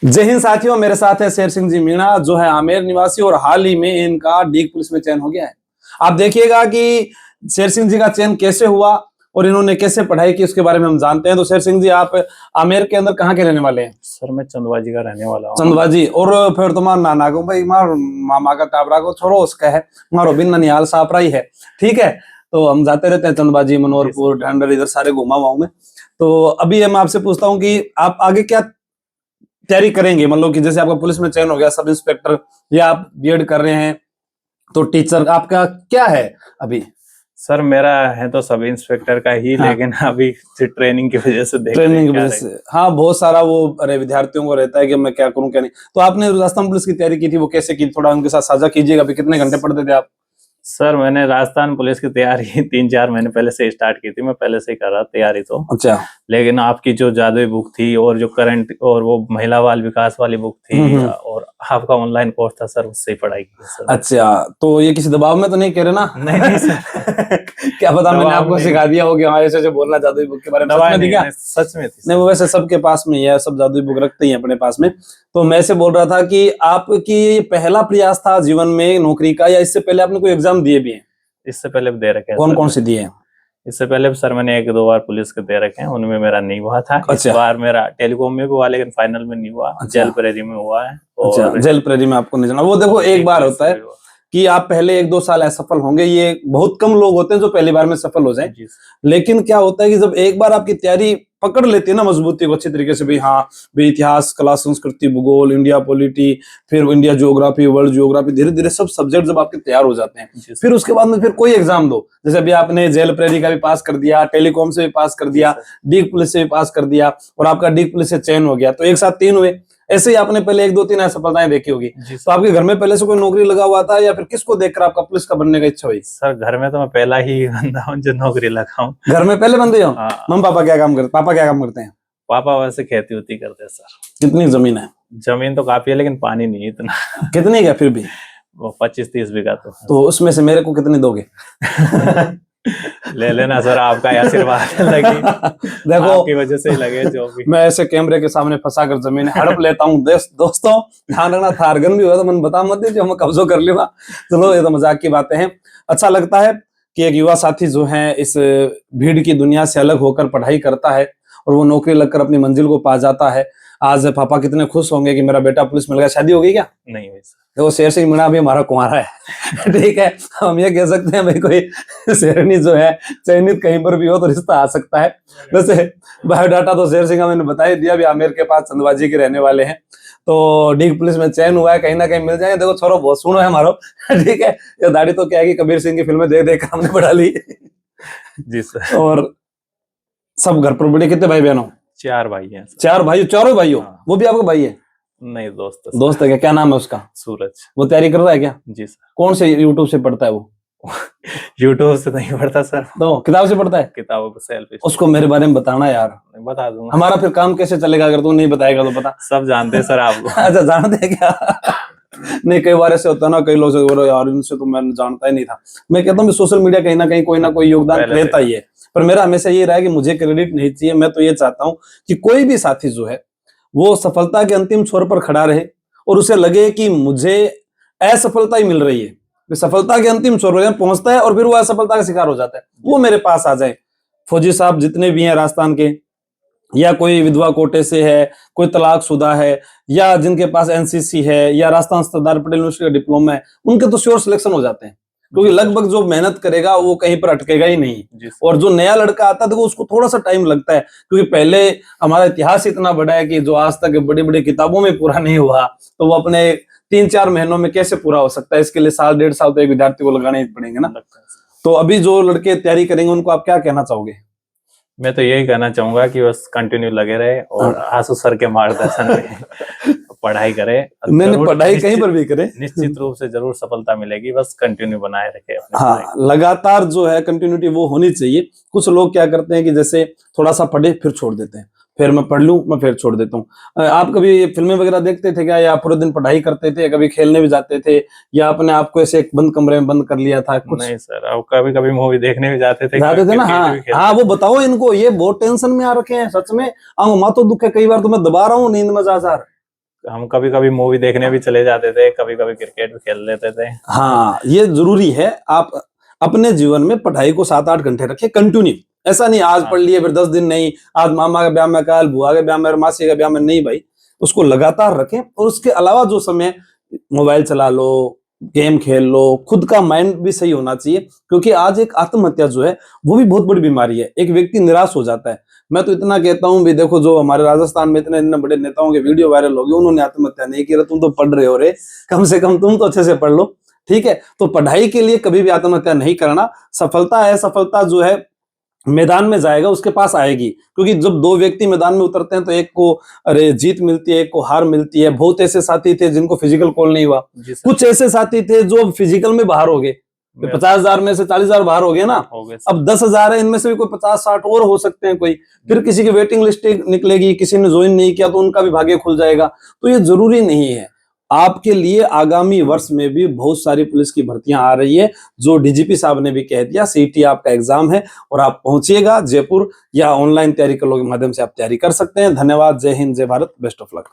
जय हिंद साथियों, मेरे साथ है शेर सिंह जी मीणा जो है आमेर निवासी और हाल ही में इनका डीग पुलिस में चयन हो गया है। आप देखिएगा कि शेर सिंह जी का चयन कैसे हुआ और इन्होंने कैसे पढ़ाई की उसके बारे में हम जानते हैं। तो शेर सिंह जी, आप आमेर के अंदर कहाँ के रहने वाले हैं? सर मैं चंदवाजी का रहने वाला हूँ। चंदवाजी। और फिर तुम्हारा नाना को भाई मार मामा का टाबरा को छोड़ो, उसका है मारो बिन ननिहाल सापरा ही है। ठीक है, तो हम जाते रहते हैं चंदबाजी, मनोहरपुर, ढंडर, इधर सारे घुमा हुआ हूं मैं। तो अभी मैं आपसे पूछता हूँ कि आप आगे क्या तैयारी करेंगे? मतलब कि जैसे आपका पुलिस में चयन हो गया, सब इंस्पेक्टर, या आप बीएड कर रहे हैं तो टीचर, आपका क्या है अभी? सर मेरा है तो सब इंस्पेक्टर का ही, हाँ। लेकिन अभी ट्रेनिंग की वजह से ट्रेनिंग की वजह से, हाँ, बहुत सारा वो अरे विद्यार्थियों को रहता है कि मैं क्या करूं क्या नहीं। तो आपने राजस्थान पुलिस की तैयारी की थी, वो कैसे की, थोड़ा उनके साथ साझा कीजिएगा। अभी कितने घंटे पढ़ते थे आप? सर मैंने राजस्थान पुलिस की तैयारी 3-4 महीने पहले से स्टार्ट की थी। मैं पहले से ही कर रहा तैयारी तो। अच्छा। लेकिन आपकी जो जादुई बुक थी और जो करंट और वो महिला बाल विकास वाली बुक थी और आपका ऑनलाइन कोर्स था सर, उससे ही पढ़ाई की सर। अच्छा, तो ये किसी दबाव में तो नहीं कह रहे ना? नहीं नहीं सर क्या पता मैंने आपको सिखा दिया हो कि हाँ ऐसे बोलना जादुई बुक के बारे में। सच में थी क्या? सच में थी। नहीं, वो वैसे सबके पास में ही है, सब जादुई बुक रखते ही हैं अपने पास में। तो मैं से बोल रहा था कि आपकी पहला प्रयास था जीवन में नौकरी का, या इससे पहले आपने कोई एग्जाम दिए भी हैं? इससे पहले भी दे रखे हैं। कौन कौन से दिए हैं? इससे पहले सर मैंने 1-2 बार पुलिस के दे रखे हैं, उनमें मेरा नहीं हुआ था। इस बार मेरा टेलीकॉम में भी हुआ, लेकिन फाइनल में नहीं हुआ। जेल प्रेरी में हुआ है। अच्छा, जेल प्रेरी में आपको नहीं जाना। वो देखो, एक बार होता है कि आप पहले 1-2 साल असफल होंगे, ये बहुत कम लोग होते हैं जो पहली बार में सफल हो जाएं। लेकिन क्या होता है कि जब एक बार आपकी तैयारी पकड़ लेती है ना मजबूती को अच्छी तरीके से, भाई हाँ भाई इतिहास, कला, संस्कृति, भूगोल, इंडिया पॉलिटी, फिर इंडिया ज्योग्राफी, वर्ल्ड ज्योग्राफी, धीरे धीरे सब सब्जेक्ट जब आपके तैयार हो जाते हैं, फिर उसके बाद में फिर कोई एग्जाम दो। जैसे अभी आपने जेल प्रेरी का भी पास कर दिया, टेलीकॉम से भी पास कर दिया, डीग पुलिस से भी पास कर दिया, और आपका डीग पुलिस से चयन हो गया, तो एक साथ 3 हुए। ऐसे ही आपने पहले 1-2-3 असफलताएं देखी होगी। तो आपके घर में पहले से कोई नौकरी लगा हुआ था, या फिर किसको देखकर आपका पुलिस का बनने का इच्छा हुई? सर घर में तो मैं पहला ही बंदा हूँ जो नौकरी लगा हूँ। घर में पहले बंदे हो? मम्मी पापा क्या काम करते? पापा क्या काम करते हैं? पापा वैसे खेती उती करते हैं सर। कितनी जमीन है? जमीन तो काफी है, लेकिन पानी नहीं इतना। कितनी है फिर भी? वो 25-30 बीघा तो उसमें से मेरे को कितने दोगे? ले लेना सर, आपका आशीर्वाद लगी। देखो आपकी वजह से ही लगे जो भी। मैं ऐसे कैमरे के सामने फंसा कर जमीन हड़प लेता हूँ। दोस्तों ध्यान रखना, थारगन भी हुआ तो मन बता मत दीजिए, मैं कब्जो कर लूंगा। चलो ये तो मजाक की बातें हैं। अच्छा लगता है कि एक युवा साथी जो है इस भीड़ की दुनिया से अलग होकर पढ़ाई करता है और वो नौकरी लगकर अपनी मंजिल को पा जाता है। आज पापा कितने खुश होंगे कि मेरा बेटा पुलिस मिल गया। शादी हो गई क्या? नहीं हुई सर। देखो शेर सिंह मीणा भी हमारा कुंवारा है। ठीक है, हम ये कह सकते हैं भाई कोई शेरनी जो है चयनित कहीं पर भी हो तो रिश्ता आ सकता है। वैसे बायोडाटा तो शेर सिंह मैंने बता ही दिया, भी आमेर के पास चंदबाजी के रहने वाले हैं। तो डीग पुलिस में चयन हुआ है, कहीं ना कहीं मिल जाएंगे। देखो छोरो बहुत सुनो है हमारो। ठीक है, ये दाढ़ी तो क्या है कि कबीर सिंह की फिल्में देख देख हमने बढ़ा ली। जी सर। और सब घर पर बड़े कितने भाई बहन हो? 4 भाई हैं। 4 भाई? चारों भाई हो? वो भी आपका भाई है? नहीं, दोस्त दोस्त है क्या? क्या नाम है उसका? सूरज। वो तैयारी कर रहा है क्या? जी सर। कौन से यूट्यूब से पढ़ता है वो? यूट्यूब से नहीं पढ़ता सर, तो किताब से पढ़ता है? किताबों पे सेल्फ। उसको मेरे बारे में बताना यार। बता दूंगा। हमारा फिर काम कैसे चलेगा अगर तू नहीं बताएगा तो? पता सब जानते हैं सर आपको। अच्छा, जानते हैं क्या? नहीं, कई बार ऐसे होता है ना, कई लोग बोलो यार इनसे तो मैं जानता ही नहीं था। मैं कहता हूँ सोशल मीडिया कहीं ना कहीं कोई ना कोई योगदान रहता ही है, पर मेरा हमेशा ये रहा है कि मुझे क्रेडिट नहीं चाहिए। मैं तो ये चाहता हूँ कि कोई भी साथी जो है वो सफलता के अंतिम छोर पर खड़ा रहे और उसे लगे कि मुझे असफलता ही मिल रही है। सफलता के अंतिम छोर पर पहुंचता है और फिर वो असफलता का शिकार हो जाता है, वो मेरे पास आ जाए। फौजी साहब जितने भी हैं राजस्थान के, या कोई विधवा कोटे से है, कोई तलाकशुदा है, या जिनके पास एनसीसी है या राजस्थान सरदार पटेल यूनिवर्सिटी का डिप्लोमा है, उनके तो श्योर सिलेक्शन हो जाते हैं, क्योंकि लगभग जो मेहनत करेगा वो कहीं पर अटकेगा ही नहीं। और जो नया लड़का आता है देखो उसको थोड़ा सा टाइम लगता है, क्योंकि पहले हमारा इतिहास इतना बड़ा है कि जो आज तक बड़ी बड़ी किताबों में पूरा नहीं हुआ, तो वो अपने 3-4 महीनों में कैसे पूरा हो सकता है? इसके लिए 1.5 साल तो एक विद्यार्थी को लगाने ही पड़ेंगे ना। तो अभी जो लड़के तैयारी करेंगे उनको आप क्या कहना चाहोगे? मैं तो यही कहना चाहूंगा कि बस कंटिन्यू लगे रहे और आसू सर के मार्गदर्शन में पढ़ाई करे। नहीं, पढ़ाई कहीं पर भी करे, निश्चित रूप से जरूर सफलता मिलेगी। बस कंटिन्यू बनाए रखे अपने। हाँ, लगातार जो है कंटिन्यूटी वो होनी चाहिए। कुछ लोग क्या करते हैं कि जैसे थोड़ा सा पढ़े फिर छोड़ देते हैं, फिर मैं पढ़ लूं मैं फिर छोड़ देता हूँ। आप कभी फिल्में वगैरह देखते थे क्या, या पूरे दिन पढ़ाई करते थे, कभी खेलने भी जाते थे, या अपने आप को ऐसे एक बंद कमरे में बंद कर लिया था कुछ? नहीं सर, अब कभी कभी मूवी देखने भी जाते थे ना। हाँ, वो बताओ इनको, ये बहुत टेंशन में आ रखे हैं सच में। माँ तो दुख है, कई बार तो मैं दबा रहा हूँ नींद में जा। हम कभी कभी मूवी देखने भी चले जाते थे, कभी कभी क्रिकेट भी खेल लेते थे। हाँ, ये जरूरी है। आप अपने जीवन में पढ़ाई को 7-8 घंटे रखें कंटिन्यू। ऐसा नहीं आज हाँ। पढ़ लिए फिर 10 दिन नहीं, आज मामा के ब्याह में, कल बुआ के ब्याह में, मासी के ब्याह में, नहीं भाई। उसको लगातार रखें और उसके अलावा जो समय मोबाइल चला लो, गेम खेल लो, खुद का माइंड भी सही होना चाहिए। क्योंकि आज एक आत्महत्या जो है वो भी बहुत बड़ी बीमारी है। एक व्यक्ति निराश हो जाता है। मैं तो इतना कहता हूँ भी, देखो जो हमारे राजस्थान में इतने बड़े नेताओं के वीडियो वायरल हो गए, उन्होंने आत्महत्या नहीं की। तुम तो पढ़ रहे हो रे, कम से कम तुम तो अच्छे से पढ़ लो, ठीक है। तो पढ़ाई के लिए कभी भी आत्महत्या नहीं करना। सफलता है, सफलता जो है मैदान में जाएगा उसके पास आएगी। क्योंकि जब दो व्यक्ति मैदान में उतरते हैं तो एक को अरे जीत मिलती है, एक को हार मिलती है। बहुत ऐसे साथी थे जिनको फिजिकल कॉल नहीं हुआ, कुछ ऐसे साथी थे जो फिजिकल में बाहर हो गए। 50,000 में से 40,000 बाहर हो गए ना, अब 10,000 है, इनमें से भी कोई 50-60 और हो सकते हैं। कोई फिर किसी की वेटिंग लिस्ट निकलेगी, किसी ने ज्वाइन नहीं किया तो उनका भी भाग्य खुल जाएगा। तो ये जरूरी नहीं है। आपके लिए आगामी वर्ष में भी बहुत सारी पुलिस की भर्तियां आ रही है, जो डीजीपी साहब ने भी कह दिया। सीईटी आपका एग्जाम है और आप पहुंचिएगा जयपुर, या ऑनलाइन तैयारी के माध्यम से आप तैयारी कर सकते हैं। धन्यवाद। जय हिंद, जय भारत, बेस्ट ऑफ लक।